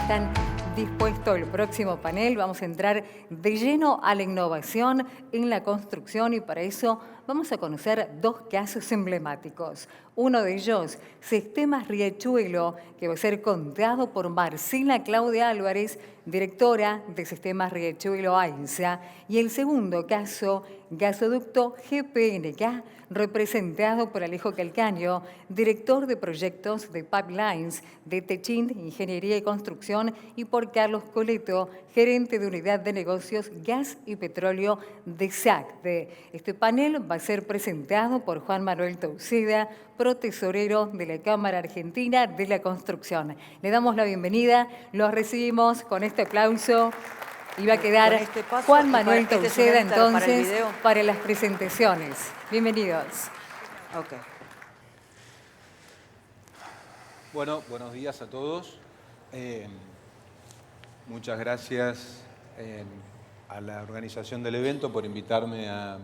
están dispuestos el próximo panel. Vamos a entrar de lleno a la innovación en la construcción y para eso vamos a conocer dos casos emblemáticos. Uno de ellos, Sistemas Riachuelo, que va a ser contado por Marcela Claudia Álvarez, directora de Sistemas Riachuelo AISA. Y el segundo caso, Gasoducto GPNK, representado por Alejo Calcaño, director de proyectos de Pipelines de Techint Ingeniería y Construcción, y por Carlos Coleto, gerente de Unidad de Negocios Gas y Petróleo de SACDE. Este panel va a ser presentado por Juan Manuel Tauceda, protesorero de la Cámara Argentina de la Construcción. Le damos la bienvenida, los recibimos con este aplauso. Y va a quedar Juan Manuel Tauceda entonces para las presentaciones. Bienvenidos. Okay. Bueno, buenos días a todos. Muchas gracias a la organización del evento por invitarme a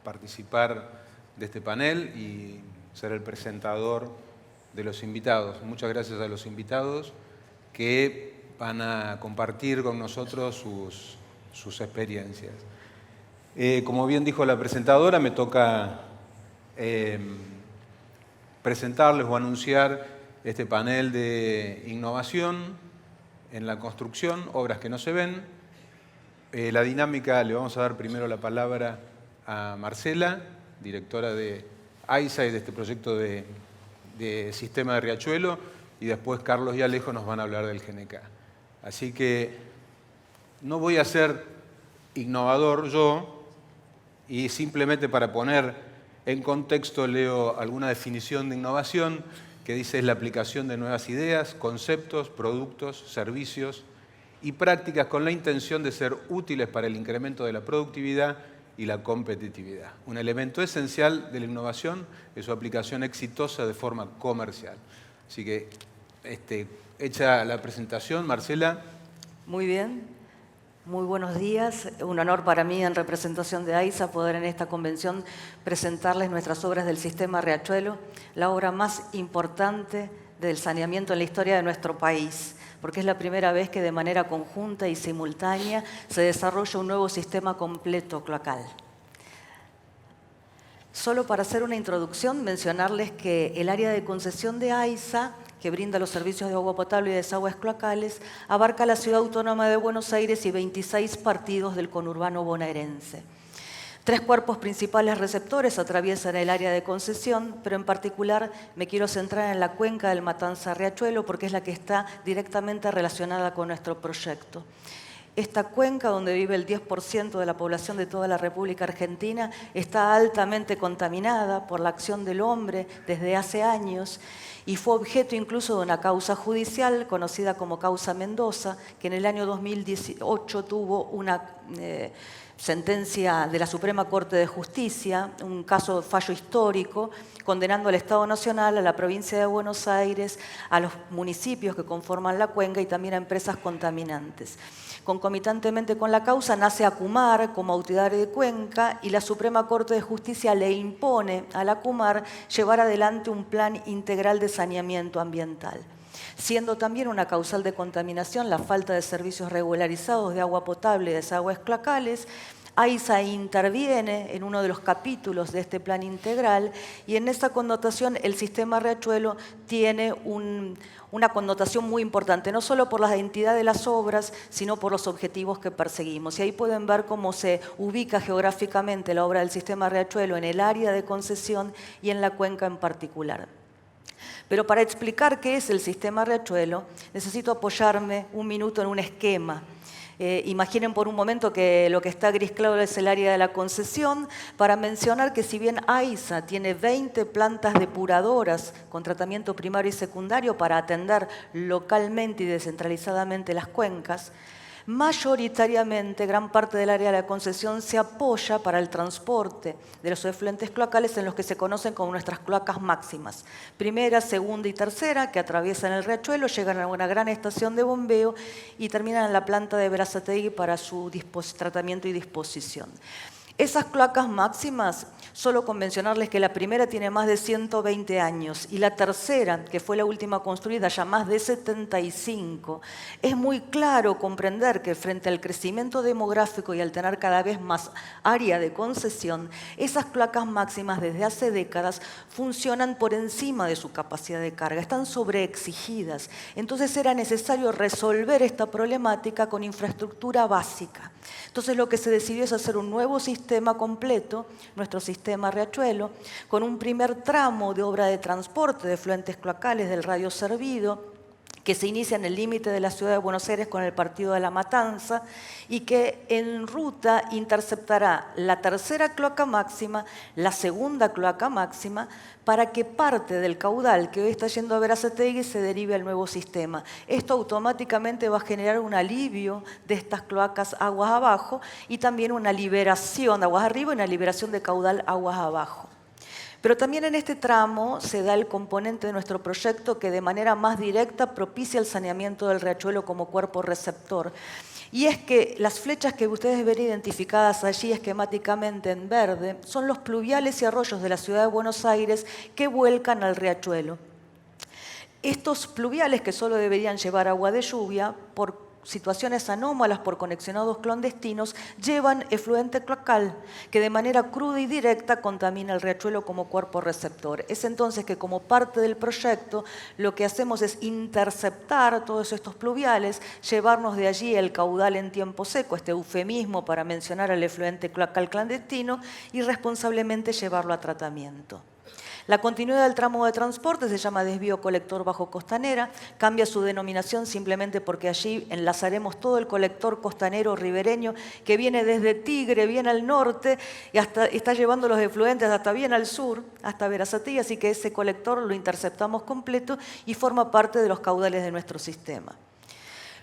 participar de este panel y ser el presentador de los invitados. Muchas gracias a los invitados que van a compartir con nosotros sus experiencias. Como bien dijo la presentadora, me toca presentarles o anunciar este panel de innovación en la construcción, obras que no se ven. La dinámica, le vamos a dar primero la palabra a Marcela, directora de AISA y de este proyecto de Sistema de Riachuelo, y después Carlos y Alejo nos van a hablar del GNK. Así que no voy a ser innovador yo, y simplemente para poner en contexto leo alguna definición de innovación que dice es la aplicación de nuevas ideas, conceptos, productos, servicios y prácticas con la intención de ser útiles para el incremento de la productividad y la competitividad. Un elemento esencial de la innovación es su aplicación exitosa de forma comercial. Así que hecha la presentación, Marcela. Muy bien, muy buenos días. Un honor para mí en representación de AISA poder en esta convención presentarles nuestras obras del Sistema Riachuelo, la obra más importante del saneamiento en la historia de nuestro país, porque es la primera vez que de manera conjunta y simultánea se desarrolla un nuevo sistema completo cloacal. Solo para hacer una introducción, mencionarles que el área de concesión de AISA, que brinda los servicios de agua potable y desagües cloacales, abarca la Ciudad Autónoma de Buenos Aires y 26 partidos del conurbano bonaerense. 3 cuerpos principales receptores atraviesan el área de concesión, pero en particular me quiero centrar en la cuenca del Matanza-Riachuelo porque es la que está directamente relacionada con nuestro proyecto. Esta cuenca, donde vive el 10% de la población de toda la República Argentina, está altamente contaminada por la acción del hombre desde hace años y fue objeto incluso de una causa judicial conocida como Causa Mendoza, que en el año 2018 tuvo una sentencia de la Suprema Corte de Justicia, un caso de fallo histórico, condenando al Estado Nacional, a la provincia de Buenos Aires, a los municipios que conforman la cuenca y también a empresas contaminantes. Concomitantemente con la causa nace ACUMAR como autoridad de cuenca y la Suprema Corte de Justicia le impone a la ACUMAR llevar adelante un plan integral de saneamiento ambiental, siendo también una causal de contaminación la falta de servicios regularizados de agua potable y desagües cloacales. AISA interviene en uno de los capítulos de este plan integral y en esta connotación el Sistema Riachuelo tiene una connotación muy importante, no solo por la entidad de las obras, sino por los objetivos que perseguimos. Y ahí pueden ver cómo se ubica geográficamente la obra del Sistema Riachuelo en el área de concesión y en la cuenca en particular. Pero para explicar qué es el Sistema Riachuelo, necesito apoyarme un minuto en un esquema. Imaginen por un momento que lo que está gris claro es el área de la concesión, para mencionar que si bien AISA tiene 20 plantas depuradoras con tratamiento primario y secundario para atender localmente y descentralizadamente las cuencas, mayoritariamente gran parte del área de la concesión se apoya para el transporte de los efluentes cloacales en los que se conocen como nuestras cloacas máximas. Primera, segunda y tercera, que atraviesan el riachuelo, llegan a una gran estación de bombeo y terminan en la planta de Berazategui para su tratamiento y disposición. Esas cloacas máximas, solo con mencionarles que la primera tiene más de 120 años y la tercera, que fue la última construida, ya más de 75. Es muy claro comprender que frente al crecimiento demográfico y al tener cada vez más área de concesión, esas cloacas máximas desde hace décadas funcionan por encima de su capacidad de carga, están sobreexigidas. Entonces era necesario resolver esta problemática con infraestructura básica. Entonces lo que se decidió es hacer un nuevo sistema completo, nuestro sistema Riachuelo, con un primer tramo de obra de transporte de efluentes cloacales del radio servido, que se inicia en el límite de la ciudad de Buenos Aires con el partido de La Matanza y que en ruta interceptará la tercera cloaca máxima, la segunda cloaca máxima, para que parte del caudal que hoy está yendo a Berazategui se derive al nuevo sistema. Esto automáticamente va a generar un alivio de estas cloacas aguas abajo y también una liberación de aguas arriba y una liberación de caudal aguas abajo. Pero también en este tramo se da el componente de nuestro proyecto que de manera más directa propicia el saneamiento del riachuelo como cuerpo receptor. Y es que las flechas que ustedes ven identificadas allí esquemáticamente en verde son los pluviales y arroyos de la ciudad de Buenos Aires que vuelcan al riachuelo. Estos pluviales, que solo deberían llevar agua de lluvia, por situaciones anómalas por conexionados clandestinos, llevan efluente cloacal que de manera cruda y directa contamina el riachuelo como cuerpo receptor. Es entonces que como parte del proyecto lo que hacemos es interceptar todos estos pluviales, llevarnos de allí el caudal en tiempo seco, este eufemismo para mencionar el efluente cloacal clandestino, y responsablemente llevarlo a tratamiento. La continuidad del tramo de transporte se llama desvío colector bajo Costanera, cambia su denominación simplemente porque allí enlazaremos todo el colector costanero ribereño que viene desde Tigre, bien al norte, y está llevando los efluentes hasta bien al sur, hasta Berazategui, así que ese colector lo interceptamos completo y forma parte de los caudales de nuestro sistema.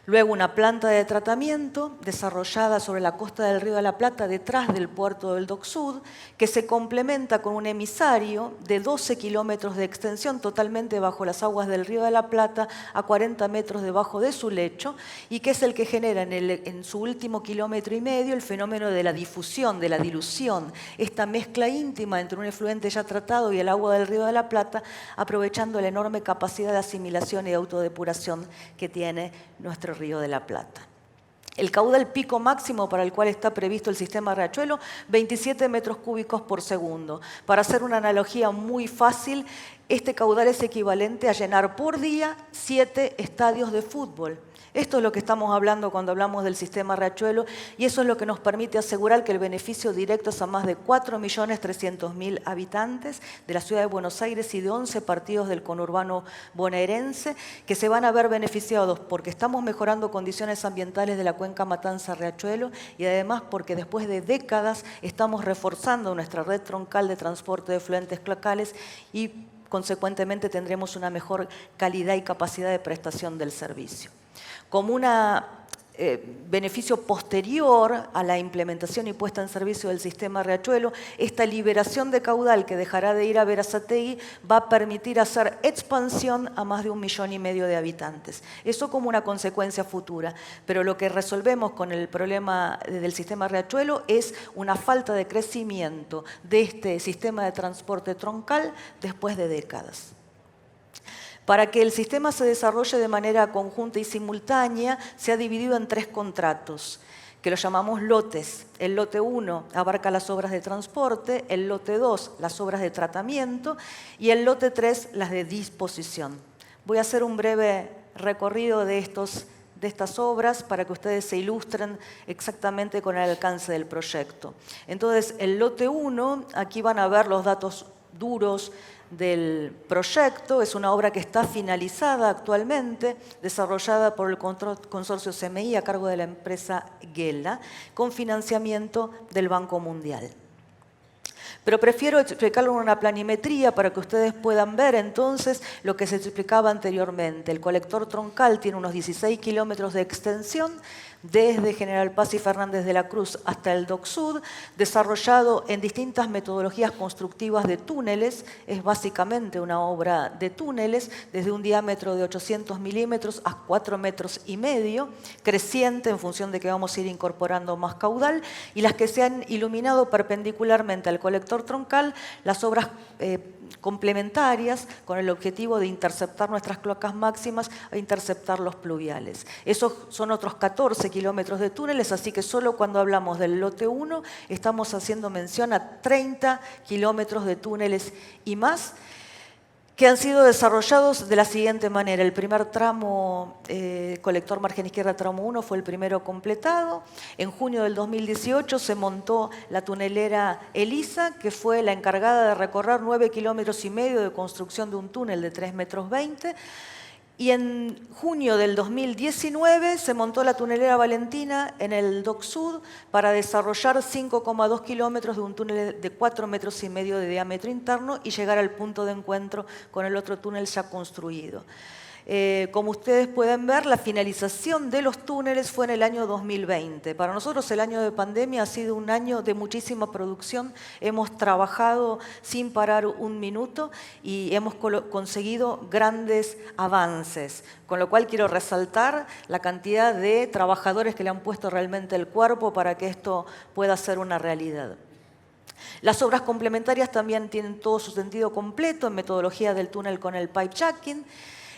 Luego una planta de tratamiento desarrollada sobre la costa del Río de la Plata, detrás del puerto del Dock Sud, que se complementa con un emisario de 12 kilómetros de extensión totalmente bajo las aguas del Río de la Plata, a 40 metros debajo de su lecho, y que es el que genera en su último kilómetro y medio el fenómeno de la difusión, de la dilución, esta mezcla íntima entre un efluente ya tratado y el agua del Río de la Plata, aprovechando la enorme capacidad de asimilación y autodepuración que tiene nuestro Río de la Plata. El caudal pico máximo para el cual está previsto el sistema Riachuelo, 27 metros cúbicos por segundo. Para hacer una analogía muy fácil, este caudal es equivalente a llenar por día 7 estadios de fútbol. Esto es lo que estamos hablando cuando hablamos del sistema Riachuelo, y eso es lo que nos permite asegurar que el beneficio directo es a más de 4.300.000 habitantes de la ciudad de Buenos Aires y de 11 partidos del conurbano bonaerense que se van a ver beneficiados porque estamos mejorando condiciones ambientales de la cuenca Matanza-Riachuelo y además porque después de décadas estamos reforzando nuestra red troncal de transporte de efluentes cloacales y consecuentemente tendremos una mejor calidad y capacidad de prestación del servicio. Como un beneficio posterior a la implementación y puesta en servicio del sistema Riachuelo, esta liberación de caudal que dejará de ir a Berazategui va a permitir hacer expansión a más de 1,5 millones de habitantes. Eso como una consecuencia futura, pero lo que resolvemos con el problema del sistema Riachuelo es una falta de crecimiento de este sistema de transporte troncal después de décadas. Para que el sistema se desarrolle de manera conjunta y simultánea, se ha dividido en 3 contratos, que los llamamos lotes. El lote 1 abarca las obras de transporte, el lote 2 las obras de tratamiento y el lote 3 las de disposición. Voy a hacer un breve recorrido de estas obras para que ustedes se ilustren exactamente con el alcance del proyecto. Entonces, el lote 1, aquí van a ver los datos duros del proyecto. Es una obra que está finalizada actualmente, desarrollada por el consorcio CMI a cargo de la empresa Gela, con financiamiento del Banco Mundial. Pero prefiero explicarlo en una planimetría para que ustedes puedan ver entonces lo que se explicaba anteriormente. El colector troncal tiene unos 16 kilómetros de extensión, desde General Paz y Fernández de la Cruz hasta el Dock Sud, desarrollado en distintas metodologías constructivas de túneles. Es básicamente una obra de túneles, desde un diámetro de 800 milímetros a 4,5 metros, creciente en función de que vamos a ir incorporando más caudal, y las que se han iluminado perpendicularmente al colector troncal, las obras complementarias con el objetivo de interceptar nuestras cloacas máximas e interceptar los pluviales. Esos son otros 14 kilómetros de túneles, así que solo cuando hablamos del lote 1 estamos haciendo mención a 30 kilómetros de túneles y más, que han sido desarrollados de la siguiente manera. El primer tramo, colector margen izquierda tramo 1, fue el primero completado. En junio del 2018 se montó la tunelera Elisa, que fue la encargada de recorrer 9,5 kilómetros de construcción de un túnel de 3,20 metros. Y en junio del 2019 se montó la tunelera Valentina en el Dock Sud para desarrollar 5,2 kilómetros de un túnel de 4,5 metros de diámetro interno y llegar al punto de encuentro con el otro túnel ya construido. Como ustedes pueden ver, la finalización de los túneles fue en el año 2020. Para nosotros el año de pandemia ha sido un año de muchísima producción. Hemos trabajado sin parar un minuto y hemos conseguido grandes avances, con lo cual quiero resaltar la cantidad de trabajadores que le han puesto realmente el cuerpo para que esto pueda ser una realidad. Las obras complementarias también tienen todo su sentido completo en metodología del túnel con el pipe jacking.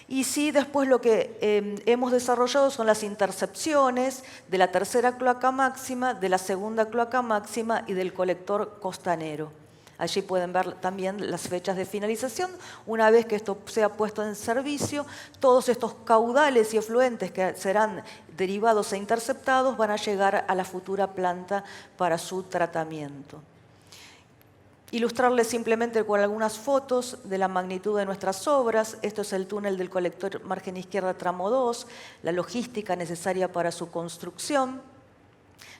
Y sí, después lo que hemos desarrollado son las intercepciones de la tercera cloaca máxima, de la segunda cloaca máxima y del colector costanero. Allí pueden ver también las fechas de finalización. Una vez que esto sea puesto en servicio, todos estos caudales y efluentes que serán derivados e interceptados van a llegar a la futura planta para su tratamiento. Ilustrarles simplemente con algunas fotos de la magnitud de nuestras obras. Esto es el túnel del colector margen izquierda tramo 2, la logística necesaria para su construcción.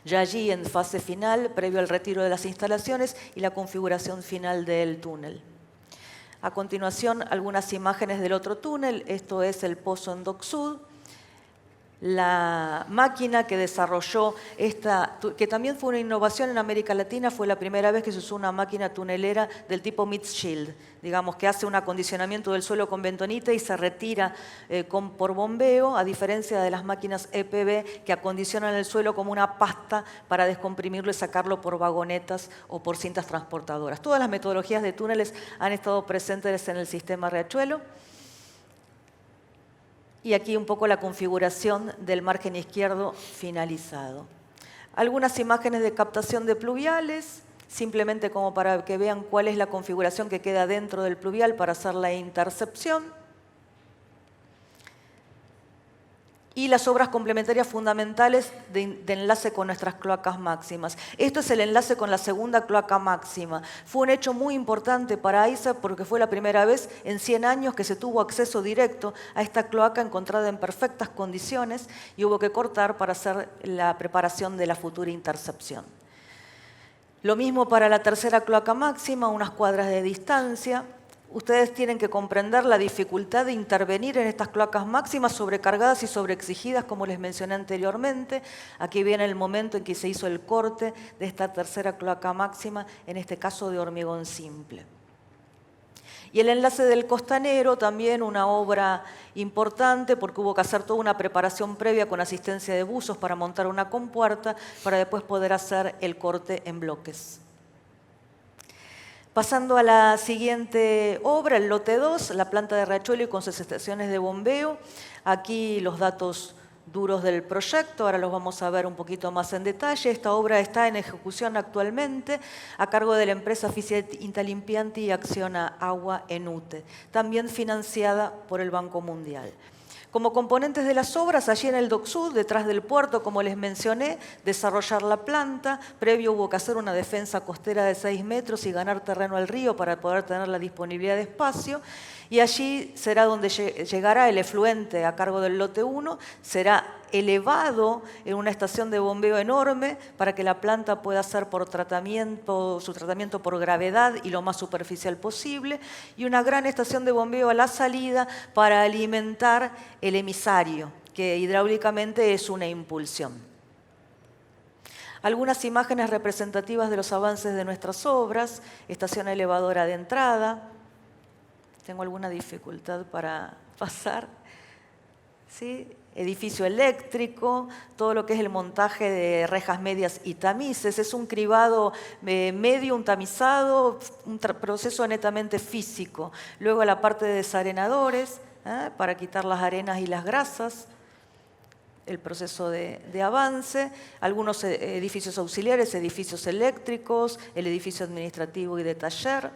Ya allí en fase final, previo al retiro de las instalaciones y la configuración final del túnel. A continuación, algunas imágenes del otro túnel. Esto es el pozo en Dock Sud. La máquina que desarrolló esta, que también fue una innovación en América Latina, fue la primera vez que se usó una máquina tunelera del tipo Mid-Shield, digamos que hace un acondicionamiento del suelo con bentonita y se retira por bombeo, a diferencia de las máquinas EPB que acondicionan el suelo como una pasta para descomprimirlo y sacarlo por vagonetas o por cintas transportadoras. Todas las metodologías de túneles han estado presentes en el sistema Riachuelo. Y aquí un poco la configuración del margen izquierdo finalizado. Algunas imágenes de captación de pluviales, simplemente como para que vean cuál es la configuración que queda dentro del pluvial para hacer la intercepción. Y las obras complementarias fundamentales de enlace con nuestras cloacas máximas. Esto es el enlace con la segunda cloaca máxima. Fue un hecho muy importante para AISA porque fue la primera vez en 100 años que se tuvo acceso directo a esta cloaca encontrada en perfectas condiciones y hubo que cortar para hacer la preparación de la futura intercepción. Lo mismo para la tercera cloaca máxima, unas cuadras de distancia. Ustedes tienen que comprender la dificultad de intervenir en estas cloacas máximas sobrecargadas y sobreexigidas, como les mencioné anteriormente. Aquí viene el momento en que se hizo el corte de esta tercera cloaca máxima, en este caso de hormigón simple. Y el enlace del costanero, también una obra importante porque hubo que hacer toda una preparación previa con asistencia de buzos para montar una compuerta para después poder hacer el corte en bloques. Pasando a la siguiente obra, el lote 2, la planta de Riachuelo y con sus estaciones de bombeo. Aquí los datos duros del proyecto, ahora los vamos a ver un poquito más en detalle. Esta obra está en ejecución actualmente a cargo de la empresa Fiat Intalimpianti y Acciona Agua Enute, también financiada por el Banco Mundial. Como componentes de las obras, allí en el Dock Sud, detrás del puerto, como les mencioné, desarrollar la planta. Previo hubo que hacer una defensa costera de 6 metros y ganar terreno al río para poder tener la disponibilidad de espacio. Y allí será donde llegará el efluente a cargo del lote 1, será elevado en una estación de bombeo enorme para que la planta pueda hacer su tratamiento por gravedad y lo más superficial posible, y una gran estación de bombeo a la salida para alimentar el emisario, que hidráulicamente es una impulsión. Algunas imágenes representativas de los avances de nuestras obras, estación elevadora de entrada. Tengo alguna dificultad para pasar. ¿Sí? Edificio eléctrico, todo lo que es el montaje de rejas medias y tamices. Es un cribado medio, un tamizado, un proceso netamente físico. Luego la parte de desarenadores, para quitar las arenas y las grasas. El proceso de avance, algunos edificios auxiliares, edificios eléctricos, el edificio administrativo y de taller.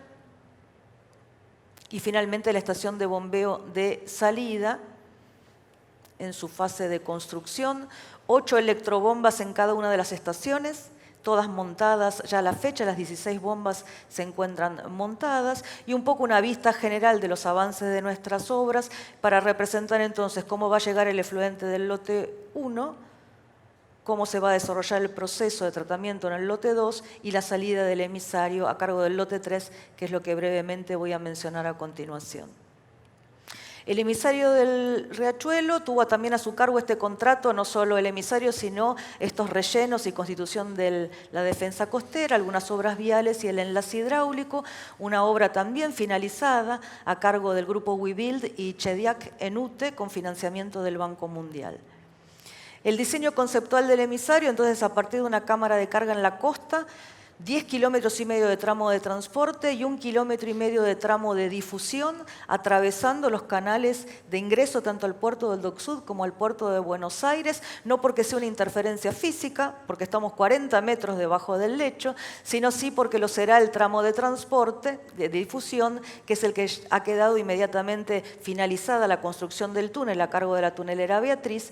Y finalmente la estación de bombeo de salida, en su fase de construcción, 8 electrobombas en cada una de las estaciones, todas montadas ya a la fecha, las 16 bombas se encuentran montadas, y un poco una vista general de los avances de nuestras obras para representar entonces cómo va a llegar el efluente del lote 1, cómo se va a desarrollar el proceso de tratamiento en el lote 2 y la salida del emisario a cargo del lote 3, que es lo que brevemente voy a mencionar a continuación. El emisario del Riachuelo tuvo también a su cargo este contrato, no solo el emisario, sino estos rellenos y constitución de la defensa costera, algunas obras viales y el enlace hidráulico, una obra también finalizada a cargo del grupo WeBuild y Chediac en UTE con financiamiento del Banco Mundial. El diseño conceptual del emisario, entonces, a partir de una cámara de carga en la costa, 10,5 kilómetros de tramo de transporte y 1,5 kilómetros de tramo de difusión, atravesando los canales de ingreso tanto al puerto del Dock Sud como al puerto de Buenos Aires, no porque sea una interferencia física, porque estamos 40 metros debajo del lecho, sino sí porque lo será el tramo de transporte, de difusión, que es el que ha quedado inmediatamente finalizada la construcción del túnel a cargo de la tunelera Beatriz,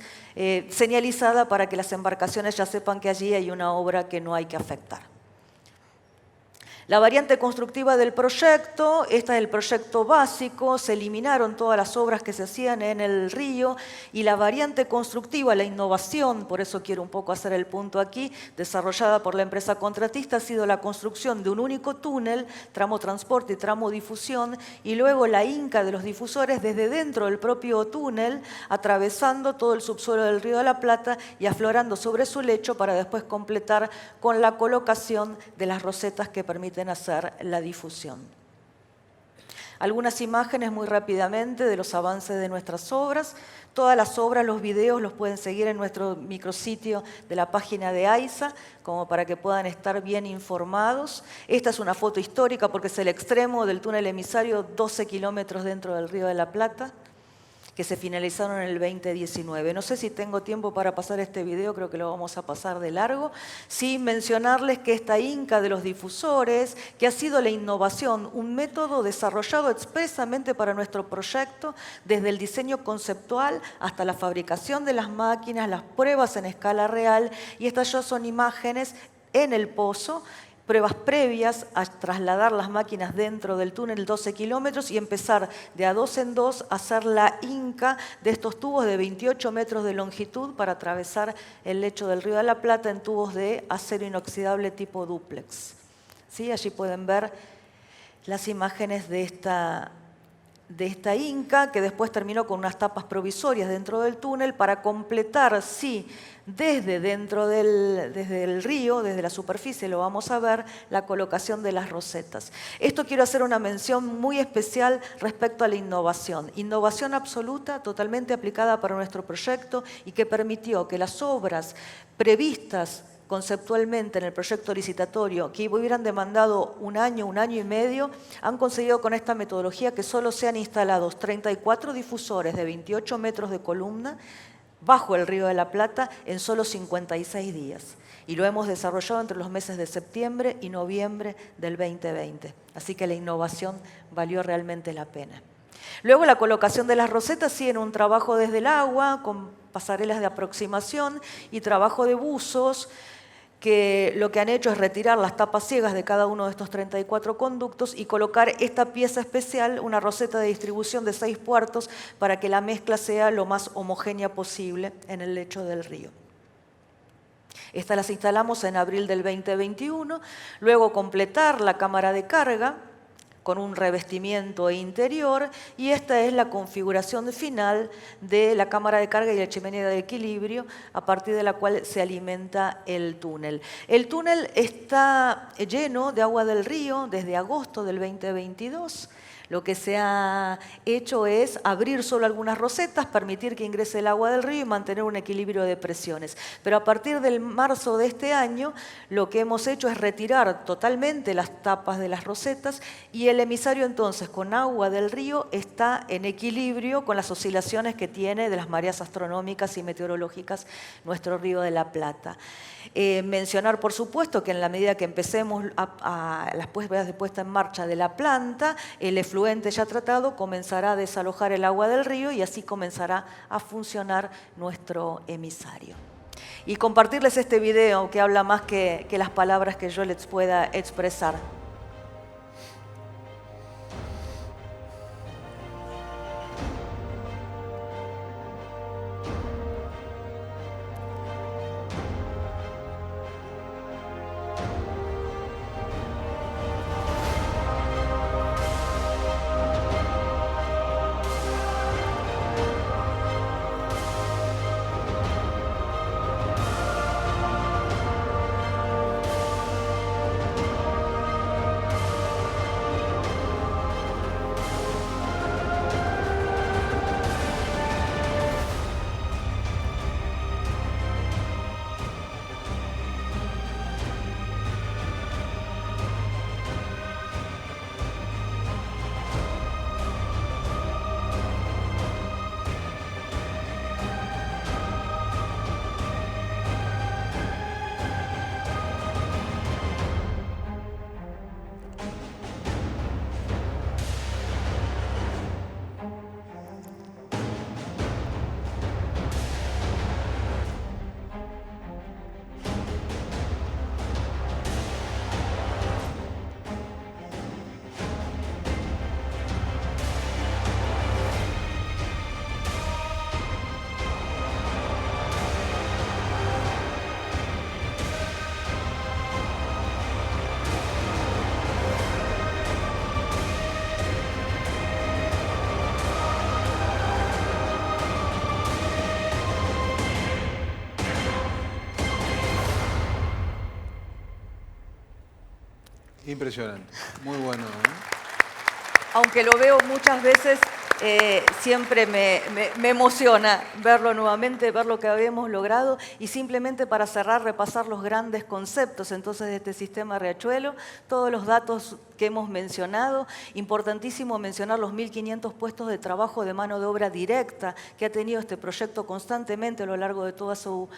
señalizada para que las embarcaciones ya sepan que allí hay una obra que no hay que afectar. La variante constructiva del proyecto, esta es el proyecto básico, se eliminaron todas las obras que se hacían en el río, y la variante constructiva, la innovación, por eso quiero un poco hacer el punto aquí, desarrollada por la empresa contratista, ha sido la construcción de un único túnel, tramo transporte y tramo difusión, y luego la hinca de los difusores desde dentro del propio túnel, atravesando todo el subsuelo del Río de la Plata y aflorando sobre su lecho para después completar con la colocación de las rosetas que permiten hacer la difusión. Algunas imágenes muy rápidamente de los avances de nuestras obras. Todas las obras, los videos los pueden seguir en nuestro micrositio de la página de AISA, como para que puedan estar bien informados. Esta es una foto histórica porque es el extremo del túnel emisario, 12 kilómetros dentro del Río de la Plata, que se finalizaron en el 2019. No sé si tengo tiempo para pasar este video, creo que lo vamos a pasar de largo. Sí, mencionarles que esta hinca de los difusores, que ha sido la innovación, un método desarrollado expresamente para nuestro proyecto, desde el diseño conceptual hasta la fabricación de las máquinas, las pruebas en escala real, y estas ya son imágenes en el pozo, pruebas previas a trasladar las máquinas dentro del túnel 12 kilómetros y empezar de a 2 en 2 a hacer la hinca de estos tubos de 28 metros de longitud para atravesar el lecho del Río de la Plata en tubos de acero inoxidable tipo dúplex. ¿Sí? Allí pueden ver las imágenes de esta hinca, que después terminó con unas tapas provisorias dentro del túnel para completar, sí, desde el río, desde la superficie, lo vamos a ver, la colocación de las rosetas. Esto quiero hacer una mención muy especial respecto a la innovación. Innovación absoluta, totalmente aplicada para nuestro proyecto y que permitió que las obras previstas conceptualmente en el proyecto licitatorio, que hubieran demandado un año y medio, han conseguido con esta metodología que solo sean instalados 34 difusores de 28 metros de columna bajo el Río de la Plata en solo 56 días. Y lo hemos desarrollado entre los meses de septiembre y noviembre del 2020. Así que la innovación valió realmente la pena. Luego la colocación de las rosetas, sí, en un trabajo desde el agua, con pasarelas de aproximación y trabajo de buzos, que lo que han hecho es retirar las tapas ciegas de cada uno de estos 34 conductos y colocar esta pieza especial, una roseta de distribución de 6 puertos, para que la mezcla sea lo más homogénea posible en el lecho del río. Estas las instalamos en abril del 2021, luego completar la cámara de carga con un revestimiento interior, y esta es la configuración final de la cámara de carga y la chimenea de equilibrio, a partir de la cual se alimenta el túnel. El túnel está lleno de agua del río desde agosto del 2022. Lo que se ha hecho es abrir solo algunas rosetas, permitir que ingrese el agua del río y mantener un equilibrio de presiones. Pero a partir del marzo de este año, lo que hemos hecho es retirar totalmente las tapas de las rosetas, y el emisario entonces con agua del río está en equilibrio con las oscilaciones que tiene de las mareas astronómicas y meteorológicas nuestro Río de la Plata. Mencionar, por supuesto, que en la medida que empecemos las pruebas de puesta en marcha de la planta, el efluente ya tratado comenzará a desalojar el agua del río y así comenzará a funcionar nuestro emisario. Y compartirles este video que habla más que las palabras que yo les pueda expresar. Impresionante, muy bueno, ¿eh? Aunque lo veo muchas veces, siempre me emociona verlo nuevamente, ver lo que habíamos logrado, y simplemente para cerrar, repasar los grandes conceptos entonces de este sistema Riachuelo, todos los datos que hemos mencionado. Importantísimo mencionar los 1.500 puestos de trabajo de mano de obra directa que ha tenido este proyecto constantemente a lo largo de toda su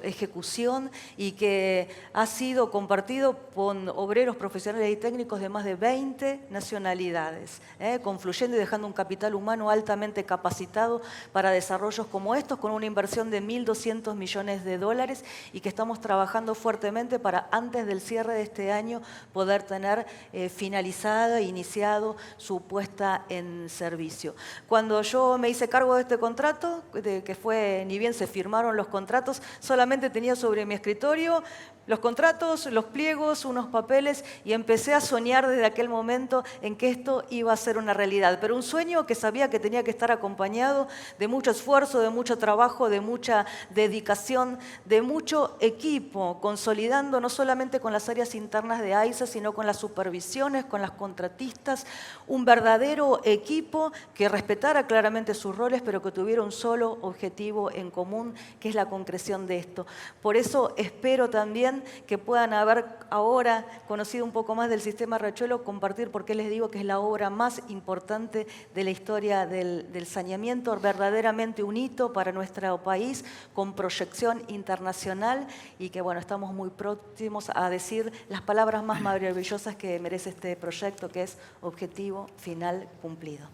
ejecución, y que ha sido compartido con obreros profesionales y técnicos de más de 20 nacionalidades, confluyendo y dejando un capital humano altamente capacitado para desarrollos como estos, con una inversión de 1.200 millones de dólares, y que estamos trabajando fuertemente para antes del cierre de este año poder tener finalizada e iniciado su puesta en servicio. Cuando yo me hice cargo de este contrato, que fue, ni bien se firmaron los contratos, solamente tenía sobre mi escritorio los contratos, los pliegos, unos papeles, y empecé a soñar desde aquel momento en que esto iba a ser una realidad. Pero un sueño que sabía que tenía que estar acompañado de mucho esfuerzo, de mucho trabajo, de mucha dedicación, de mucho equipo, consolidando no solamente con las áreas internas de AISA, sino con las supervisiones, con las contratistas, un verdadero equipo que respetara claramente sus roles, pero que tuviera un solo objetivo en común, que es la concreción de esto. Por eso espero también que puedan haber ahora conocido un poco más del sistema Riachuelo, compartir por qué les digo que es la obra más importante de la historia del saneamiento, verdaderamente un hito para nuestro país, con proyección internacional, y que bueno, estamos muy próximos a decir las palabras más maravillosas que merece este proyecto, que es objetivo final cumplido.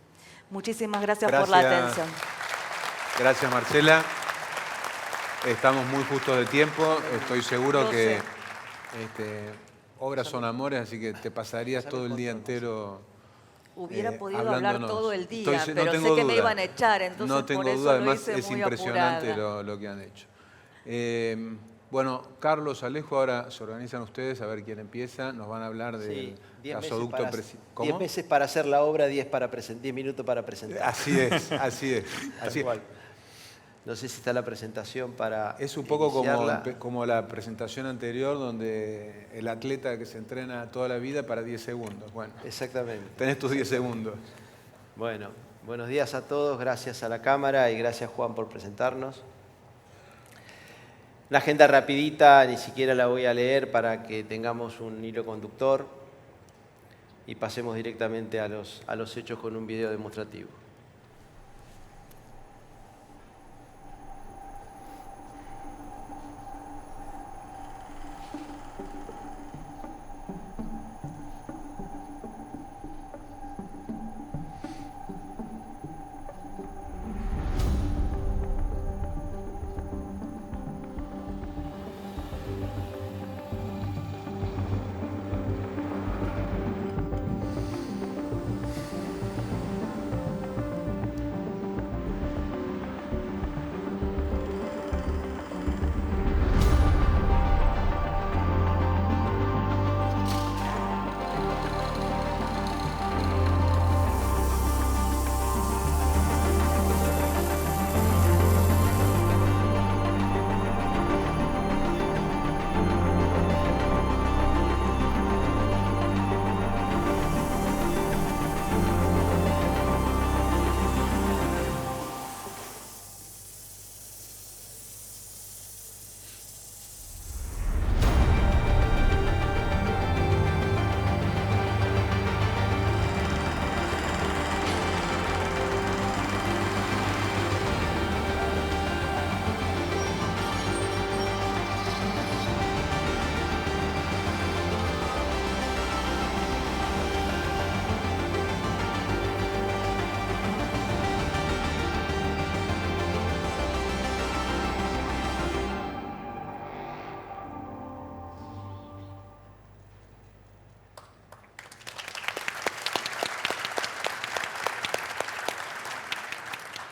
Muchísimas gracias por la atención. Gracias, Marcela. Estamos muy justos de tiempo. Estoy seguro que obras son amores, así que te pasarías todo el día entero Hubiera podido hablar todo el día, pero no sé tengo que duda. me iban a echar, entonces no tengo por eso duda, lo además hice es muy impresionante apurada. lo que han hecho. Bueno, Carlos, Alejo, ahora se organizan ustedes, a ver quién empieza. Nos van a hablar del gasoducto. 10 meses para hacer la obra, 10 minutos para presentar. Así es, así es. Así es. No sé si está la presentación para Es un poco iniciarla. como la presentación anterior, donde el atleta que se entrena toda la vida para 10 segundos. Bueno, Exactamente. tenés tus 10 segundos. Bueno, buenos días a todos. Gracias a la Cámara y gracias, Juan, por presentarnos. La agenda rapidita, ni siquiera la voy a leer para que tengamos un hilo conductor y pasemos directamente a los hechos con un video demostrativo.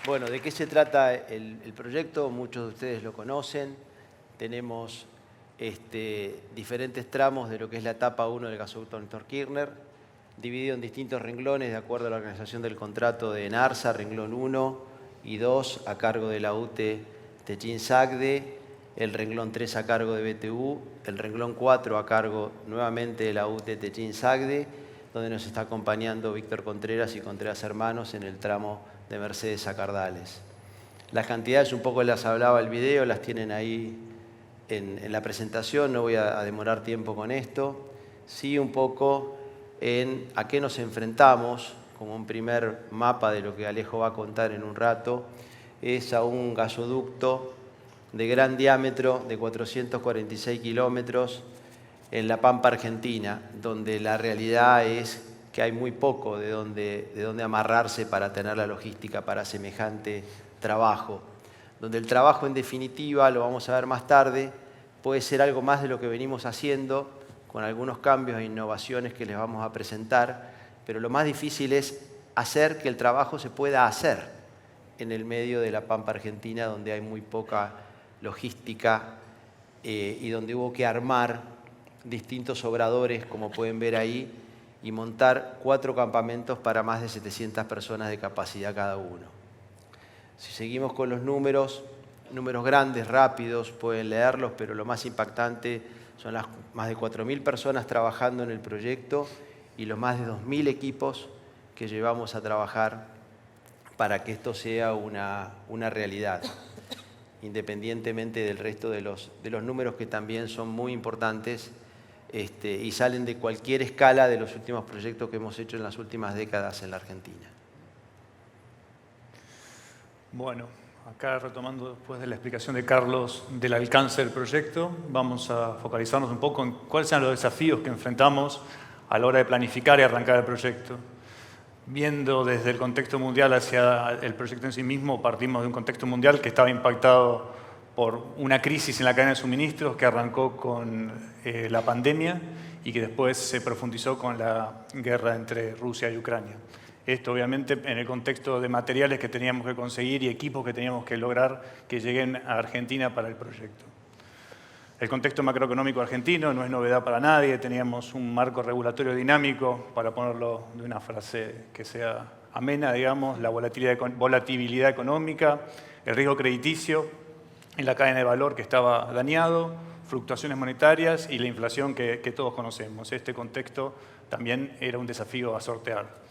Bueno, ¿de qué se trata el proyecto? Muchos de ustedes lo conocen. Tenemos diferentes tramos de lo que es la etapa 1 del gasoducto Néstor Kirchner, dividido en distintos renglones de acuerdo a la organización del contrato de ENARSA, renglón 1 y 2 a cargo de la UTE Techin-Sagde, el renglón 3 a cargo de BTU, el renglón 4 a cargo nuevamente de la UTE Techin-Sagde, donde nos está acompañando Víctor Contreras y Contreras Hermanos en el tramo de Mercedes a Cardales. Las cantidades, un poco las hablaba el video, las tienen ahí en la presentación, no voy a demorar tiempo con esto. Sí, un poco en a qué nos enfrentamos, como un primer mapa de lo que Alejo va a contar en un rato, es a un gasoducto de gran diámetro de 446 kilómetros en la Pampa Argentina, donde la realidad es que hay muy poco de dónde amarrarse para tener la logística para semejante trabajo. Donde el trabajo, en definitiva, lo vamos a ver más tarde, puede ser algo más de lo que venimos haciendo, con algunos cambios e innovaciones que les vamos a presentar, pero lo más difícil es hacer que el trabajo se pueda hacer en el medio de la Pampa Argentina, donde hay muy poca logística y donde hubo que armar distintos obradores, como pueden ver ahí, y montar 4 campamentos para más de 700 personas de capacidad cada uno. Si seguimos con los números grandes, rápidos, pueden leerlos, pero lo más impactante son las más de 4.000 personas trabajando en el proyecto y los más de 2.000 equipos que llevamos a trabajar para que esto sea una realidad, independientemente del resto de los números que también son muy importantes y salen de cualquier escala de los últimos proyectos que hemos hecho en las últimas décadas en la Argentina. Bueno, acá retomando después de la explicación de Carlos del alcance del proyecto, vamos a focalizarnos un poco en cuáles son los desafíos que enfrentamos a la hora de planificar y arrancar el proyecto. Viendo desde el contexto mundial hacia el proyecto en sí mismo, partimos de un contexto mundial que estaba impactado por una crisis en la cadena de suministros que arrancó con la pandemia y que después se profundizó con la guerra entre Rusia y Ucrania. Esto obviamente en el contexto de materiales que teníamos que conseguir y equipos que teníamos que lograr que lleguen a Argentina para el proyecto. El contexto macroeconómico argentino no es novedad para nadie, teníamos un marco regulatorio dinámico, para ponerlo de una frase que sea amena, digamos, la volatilidad económica, el riesgo crediticio en la cadena de valor que estaba dañado, fluctuaciones monetarias y la inflación que todos conocemos. Este contexto también era un desafío a sortear.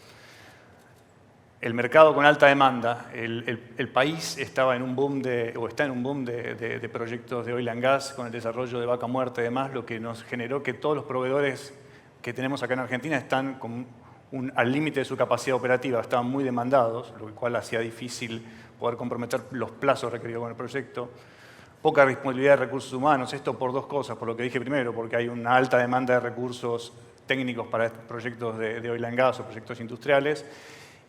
El mercado con alta demanda, el país estaba en un boom está en un boom de proyectos de oil and gas con el desarrollo de Vaca Muerta y demás, lo que nos generó que todos los proveedores que tenemos acá en Argentina están al límite de su capacidad operativa, estaban muy demandados, lo cual hacía difícil poder comprometer los plazos requeridos con el proyecto. Poca disponibilidad de recursos humanos, esto por dos cosas, por lo que dije primero, porque hay una alta demanda de recursos técnicos para proyectos de oil and gas o proyectos industriales,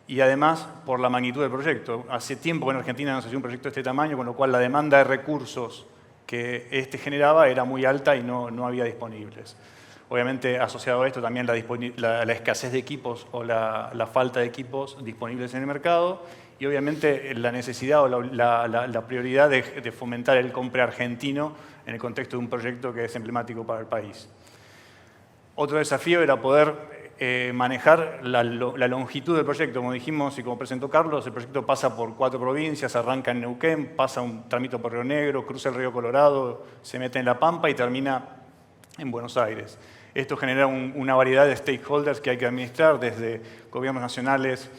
y además por la magnitud del proyecto. Hace tiempo que en Argentina no se hacía un proyecto de este tamaño, con lo cual la demanda de recursos que este generaba era muy alta y no había disponibles. Obviamente, asociado a esto también la escasez de equipos o la falta de equipos disponibles en el mercado y obviamente la necesidad o la prioridad de fomentar el compre argentino en el contexto de un proyecto que es emblemático para el país. Otro desafío era poder manejar la longitud del proyecto. Como dijimos y como presentó Carlos, el proyecto pasa por 4 provincias, arranca en Neuquén, pasa un tramito por Río Negro, cruza el río Colorado, se mete en La Pampa y termina en Buenos Aires. Esto genera una variedad de stakeholders que hay que administrar, desde gobiernos nacionales,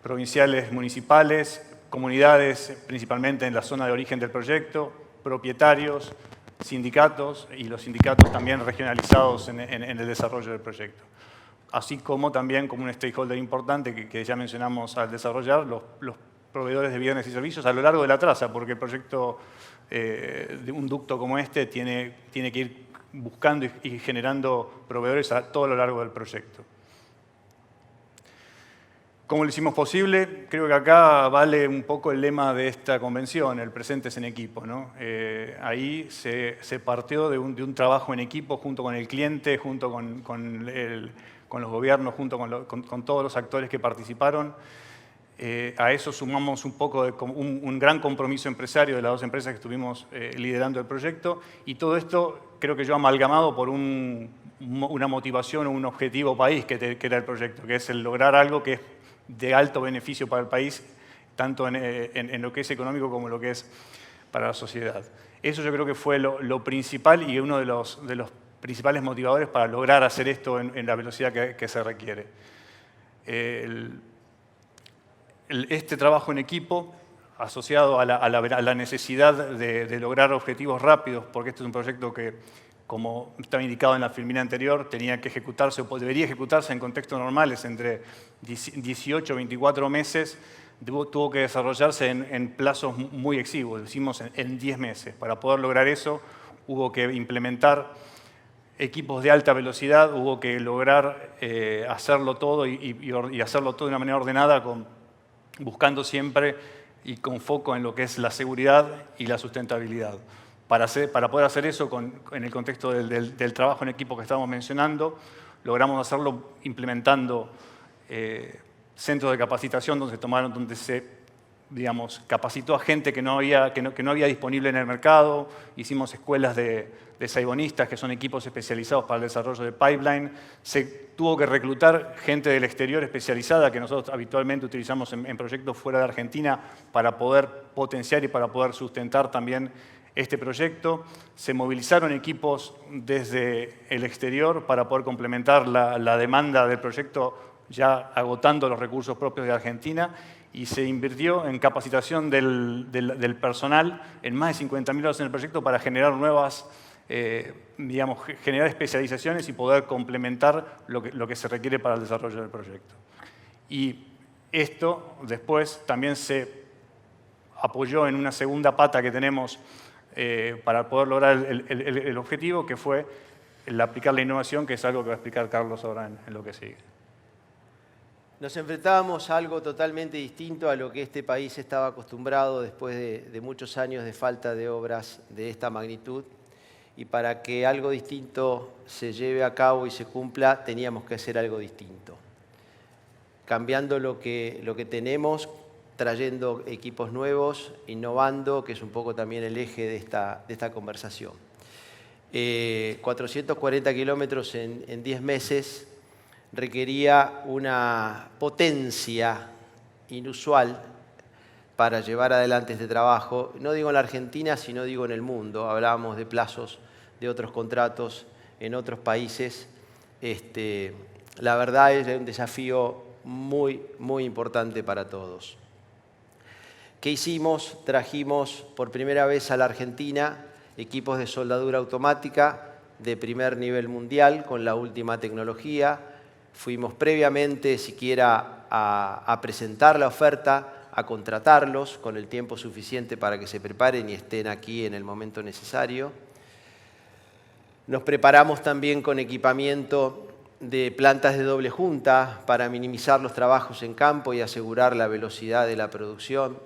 provinciales, municipales, comunidades, principalmente en la zona de origen del proyecto, propietarios, sindicatos y los sindicatos también regionalizados en el desarrollo del proyecto. Así como también como un stakeholder importante que ya mencionamos al desarrollar, los proveedores de bienes y servicios a lo largo de la traza, porque el proyecto de un ducto como este tiene que ir buscando y generando proveedores a todo lo largo del proyecto. ¿Cómo lo hicimos posible? Creo que acá vale un poco el lema de esta convención, el presentes en equipo, ¿no? Ahí se partió de un trabajo en equipo junto con el cliente, junto con los gobiernos, junto con todos los actores que participaron. A eso sumamos un poco de un gran compromiso empresario de las 2 empresas que estuvimos liderando el proyecto y todo esto creo que yo amalgamado por una motivación o un objetivo país que era el proyecto, que es el lograr algo que es de alto beneficio para el país, tanto en lo que es económico como en lo que es para la sociedad. Eso yo creo que fue lo principal y uno de los principales motivadores para lograr hacer esto en la velocidad que se requiere. Este trabajo en equipo, asociado a la necesidad de lograr objetivos rápidos, porque este es un proyecto que, como estaba indicado en la filmina anterior, tenía que ejecutarse o debería ejecutarse en contextos normales entre 18 y 24 meses, tuvo que desarrollarse en plazos muy exiguos, lo hicimos en 10 meses. Para poder lograr eso hubo que implementar equipos de alta velocidad, hubo que lograr hacerlo todo y hacerlo todo de una manera ordenada, buscando siempre y con foco en lo que es la seguridad y la sustentabilidad. Para poder hacer eso en el contexto del trabajo en equipo que estábamos mencionando, logramos hacerlo implementando centros de capacitación donde se capacitó a gente que no había disponible en el mercado, hicimos escuelas de saibonistas, que son equipos especializados para el desarrollo de pipeline, se tuvo que reclutar gente del exterior especializada que nosotros habitualmente utilizamos en proyectos fuera de Argentina para poder potenciar y para poder sustentar también este proyecto. Se movilizaron equipos desde el exterior para poder complementar la demanda del proyecto ya agotando los recursos propios de Argentina y se invirtió en capacitación del personal en más de 50.000 horas en el proyecto para generar generar especializaciones y poder complementar lo que se requiere para el desarrollo del proyecto. Y esto después también se apoyó en una segunda pata que tenemos para poder lograr el objetivo, que fue el aplicar la innovación, que es algo que va a explicar Carlos ahora en lo que sigue. Nos enfrentábamos a algo totalmente distinto a lo que este país estaba acostumbrado después de muchos años de falta de obras de esta magnitud. Y para que algo distinto se lleve a cabo y se cumpla, teníamos que hacer algo distinto. Cambiando lo que tenemos, trayendo equipos nuevos, innovando, que es un poco también el eje de esta conversación. 440 kilómetros en 10 meses requería una potencia inusual para llevar adelante este trabajo. No digo en la Argentina, sino digo en el mundo. Hablábamos de plazos de otros contratos en otros países. La verdad es un desafío muy, muy importante para todos. ¿Qué hicimos? Trajimos por primera vez a la Argentina equipos de soldadura automática de primer nivel mundial con la última tecnología. Fuimos previamente siquiera a presentar la oferta, a contratarlos con el tiempo suficiente para que se preparen y estén aquí en el momento necesario. Nos preparamos también con equipamiento de plantas de doble junta para minimizar los trabajos en campo y asegurar la velocidad de la producción,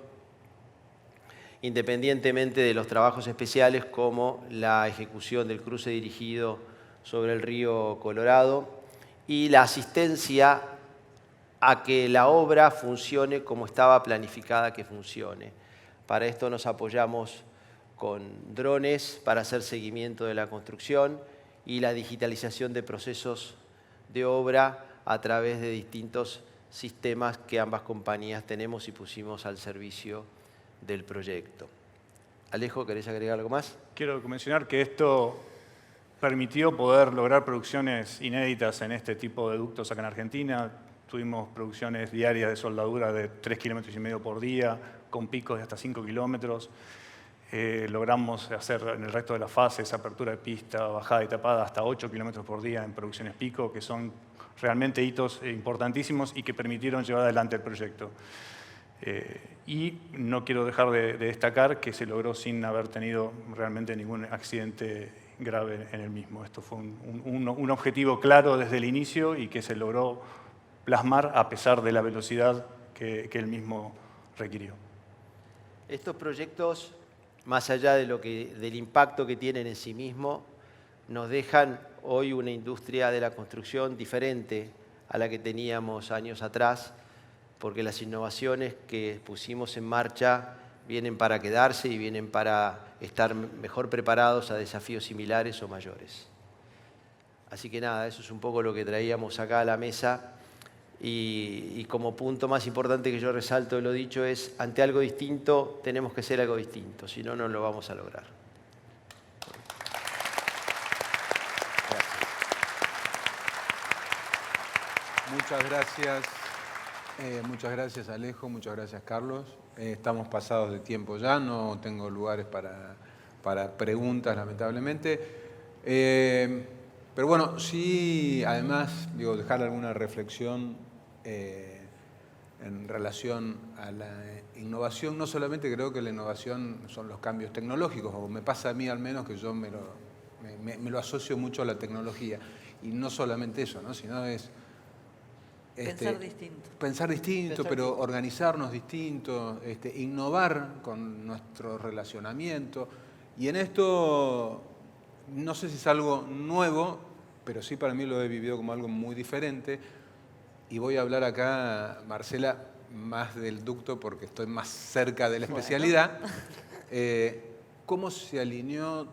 independientemente de los trabajos especiales como la ejecución del cruce dirigido sobre el río Colorado y la asistencia a que la obra funcione como estaba planificada que funcione. Para esto nos apoyamos con drones para hacer seguimiento de la construcción y la digitalización de procesos de obra a través de distintos sistemas que ambas compañías tenemos y pusimos al servicio del proyecto. Alejo, ¿querés agregar algo más? Quiero mencionar que esto permitió poder lograr producciones inéditas en este tipo de ductos acá en Argentina. Tuvimos producciones diarias de soldadura de 3,5 kilómetros por día, con picos de hasta 5 kilómetros. Logramos hacer en el resto de las fases apertura de pista, bajada y tapada hasta 8 kilómetros por día en producciones pico, que son realmente hitos importantísimos y que permitieron llevar adelante el proyecto. Y no quiero dejar de destacar que se logró sin haber tenido realmente ningún accidente grave en el mismo. Esto fue un objetivo claro desde el inicio y que se logró plasmar a pesar de la velocidad que el mismo requirió. Estos proyectos, más allá de del impacto que tienen en sí mismo, nos dejan hoy una industria de la construcción diferente a la que teníamos años atrás, porque las innovaciones que pusimos en marcha vienen para quedarse y vienen para estar mejor preparados a desafíos similares o mayores. Así que nada, eso es un poco lo que traíamos acá a la mesa. Y como punto más importante que yo resalto de lo dicho es, ante algo distinto tenemos que ser algo distinto, si no, no lo vamos a lograr. Gracias. Muchas gracias Alejo, muchas gracias Carlos. Estamos pasados de tiempo ya, no tengo lugares para preguntas lamentablemente. Pero bueno, sí, además, dejar alguna reflexión en relación a la innovación. No solamente creo que la innovación son los cambios tecnológicos, o me pasa a mí al menos que yo me lo asocio mucho a la tecnología. Y no solamente eso, ¿no? Sino es Pensar distinto, pero organizarnos distinto, innovar con nuestro relacionamiento. Y en esto, no sé si es algo nuevo, pero sí para mí lo he vivido como algo muy diferente. Y voy a hablar acá, Marcela, más del ducto porque estoy más cerca de la especialidad. ¿Cómo se alineó,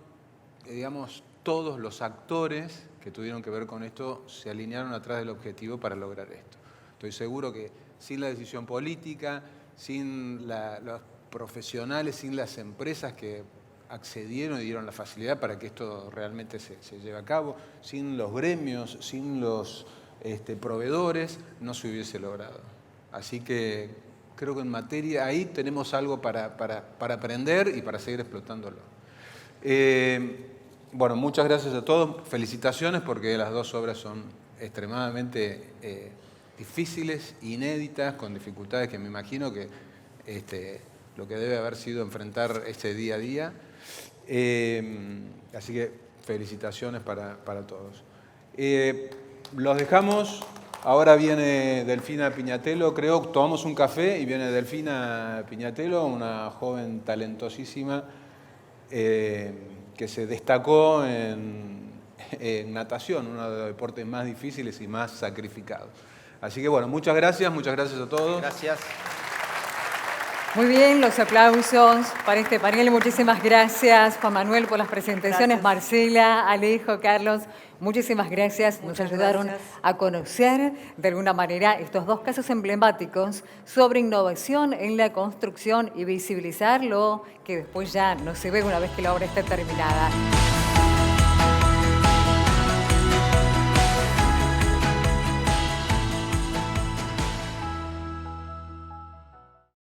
digamos, todos los actores que tuvieron que ver con esto se alinearon atrás del objetivo para lograr esto? Estoy seguro que sin la decisión política, sin los profesionales, sin las empresas que accedieron y dieron la facilidad para que esto realmente se lleve a cabo, sin los gremios, sin los proveedores, no se hubiese logrado. Así que creo que en materia ahí tenemos algo para aprender y para seguir explotándolo. Bueno, muchas gracias a todos. Felicitaciones porque las dos obras son extremadamente difíciles, inéditas, con dificultades que me imagino que lo que debe haber sido enfrentar este día a día. Así que felicitaciones para todos. Los dejamos. Ahora viene Delfina Piñatelo, creo, tomamos un café y viene Delfina Piñatelo, una joven talentosísima que se destacó en natación, uno de los deportes más difíciles y más sacrificados. Así que bueno, muchas gracias a todos. Gracias. Muy bien, los aplausos para este panel. Muchísimas gracias, Juan Manuel, por las presentaciones. Gracias. Marcela, Alejo, Carlos, muchísimas gracias. Nos Muchas ayudaron gracias. a conocer de alguna manera estos dos casos emblemáticos sobre innovación en la construcción y visibilizar lo que después ya no se ve una vez que la obra está terminada.